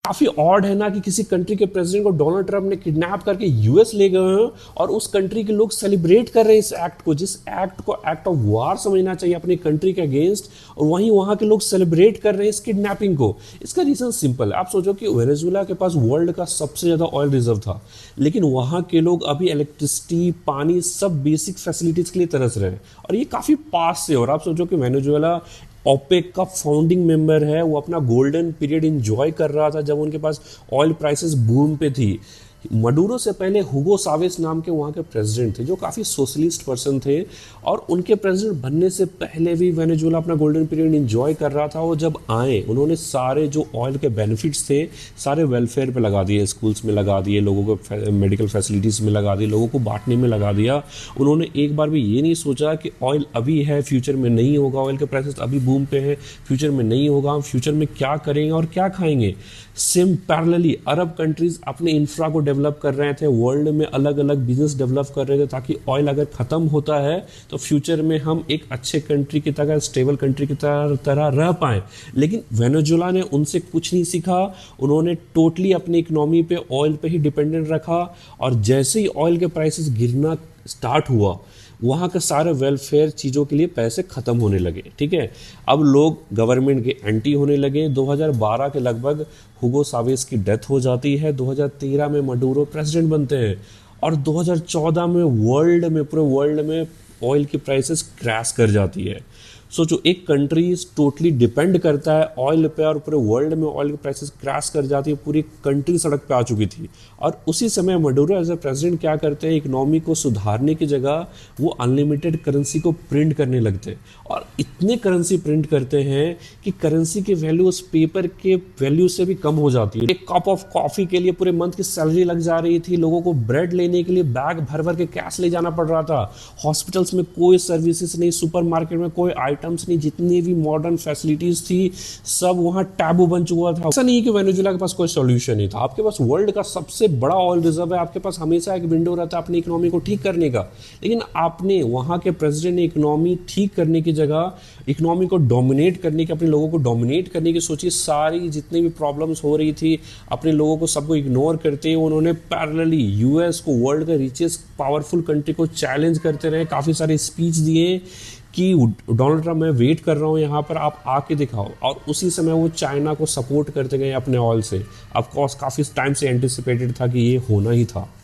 काफी ऑड है ना कि किसी कंट्री के प्रेसिडेंट को डोनाल्ड ट्रंप ने किडनैप करके यूएस ले गए हैं और उस कंट्री के लोग सेलिब्रेट कर रहे हैं इस एक्ट को, जिस एक्ट को एक्ट ऑफ वार समझना चाहिए अपनी कंट्री के अगेंस्ट, और वहीं वहां के लोग सेलिब्रेट कर रहे हैं इस किडनैपिंग को। इसका रीजन सिंपल है। आप सोचो कि वेनेजुएला के पास वर्ल्ड का सबसे ज्यादा ऑयल रिजर्व था, लेकिन वहां के लोग अभी इलेक्ट्रिसिटी, पानी, सब बेसिक फैसिलिटीज के लिए तरस रहे हैं, और ये काफी पास से। और आप सोचो कि वेनेजुएला ओपेक का फाउंडिंग मेंबर है, वो अपना गोल्डन पीरियड एंजॉय कर रहा था जब उनके पास ऑयल प्राइसेस बूम पे थी। मडूरो से पहले हुगो सावेस नाम के वहाँ के प्रेसिडेंट थे जो काफ़ी सोशलिस्ट पर्सन थे, और उनके प्रेसिडेंट बनने से पहले भी वेनेजुएला अपना गोल्डन पीरियड एंजॉय कर रहा था। वो जब आए उन्होंने सारे जो ऑयल के बेनिफिट्स थे सारे वेलफेयर पे लगा दिए, स्कूल्स में लगा दिए, लोगों को मेडिकल फैसिलिटीज़ में लगा दिए, लोगों को बांटने में लगा दिया। उन्होंने एक बार भी ये नहीं सोचा कि ऑयल अभी है, फ्यूचर में नहीं होगा, ऑयल के प्राइसेस अभी बूम पे हैं, फ्यूचर में नहीं होगा, हम फ्यूचर में क्या करेंगे और क्या खाएंगे। सेम पैरेलली अरब कंट्रीज अपने इंफ्रा को डेवलप कर रहे थे, वर्ल्ड में अलग अलग बिजनेस डेवलप कर रहे थे, ताकि ऑयल अगर खत्म होता है तो फ्यूचर में हम एक अच्छे कंट्री की तरह, स्टेबल कंट्री की तरह रह पाए। लेकिन वेनेजुएला ने उनसे कुछ नहीं सीखा, उन्होंने टोटली अपनी इकोनॉमी पे ऑयल पे ही डिपेंडेंट रखा, और जैसे ही ऑयल के प्राइसेस गिरना स्टार्ट हुआ वहाँ का सारे वेलफेयर चीज़ों के लिए पैसे ख़त्म होने लगे। ठीक है, अब लोग गवर्नमेंट के एंटी होने लगे। 2012 के लगभग हुगो सावेस की डेथ हो जाती है, 2013 में मडूरो प्रेसिडेंट बनते हैं, और 2014 में पूरे वर्ल्ड में ऑयल की प्राइसेस क्रैश कर जाती है। सोचो, एक कंट्री टोटली डिपेंड करता है ऑयल पे, और पूरे वर्ल्ड में ऑयल की प्राइसेस क्रैश कर जाती है, पूरी कंट्री सड़क पे आ चुकी थी। और उसी समय मडूरो एज ए प्रेसिडेंट क्या करते हैं, इकोनॉमी को सुधारने की जगह वो अनलिमिटेड करेंसी को प्रिंट करने लगते हैं, और इतने करेंसी प्रिंट करते हैं कि करेंसी की वैल्यू उस पेपर के वैल्यू से भी कम हो जाती है। एक कप ऑफ कॉफी के लिए पूरे मंथ की सैलरी लग जा रही थी, लोगों को ब्रेड लेने के लिए बैग भर भर के कैश ले जाना पड़ रहा था, हॉस्पिटल्स में कोई सर्विसेज नहीं, सुपरमार्केट में कोई आइटम्स नहीं, जितनी भी मॉडर्न फैसिलिटीज थी सब वहां टैबू बन चुका था। ऐसा नहीं है कि वेनेजुएला के पास कोई सॉल्यूशन नहीं था, आपके पास वर्ल्ड का सबसे बड़ा ऑयल रिजर्व है, आपके पास हमेशा एक विंडो रहता है अपनी इकोनॉमी को ठीक करने का। लेकिन आपने, वहां के प्रेसिडेंट ने इकोनॉमी ठीक करने की जगह इकोनॉमी को डोमिनेट करने की, अपने लोगों को डोमिनेट करने की सोची, सारी जितनी भी प्रॉब्लम्स हो रही थी अपने लोगों को सबको इग्नोर करते हुए उन्होंने पैरेलली यूएस को, वर्ल्ड का रिचेस्ट पावरफुल कंट्री को चैलेंज करते रहे, काफ़ी सारे स्पीच दिए कि डोनाल्ड ट्रंप, मैं वेट कर रहा हूँ यहाँ पर, आप आके दिखाओ। और उसी समय वो चाइना को सपोर्ट करते गए अपने ऑयल से। ऑफ कोर्स काफ़ी टाइम से एंटिसिपेटेड था कि ये होना ही था।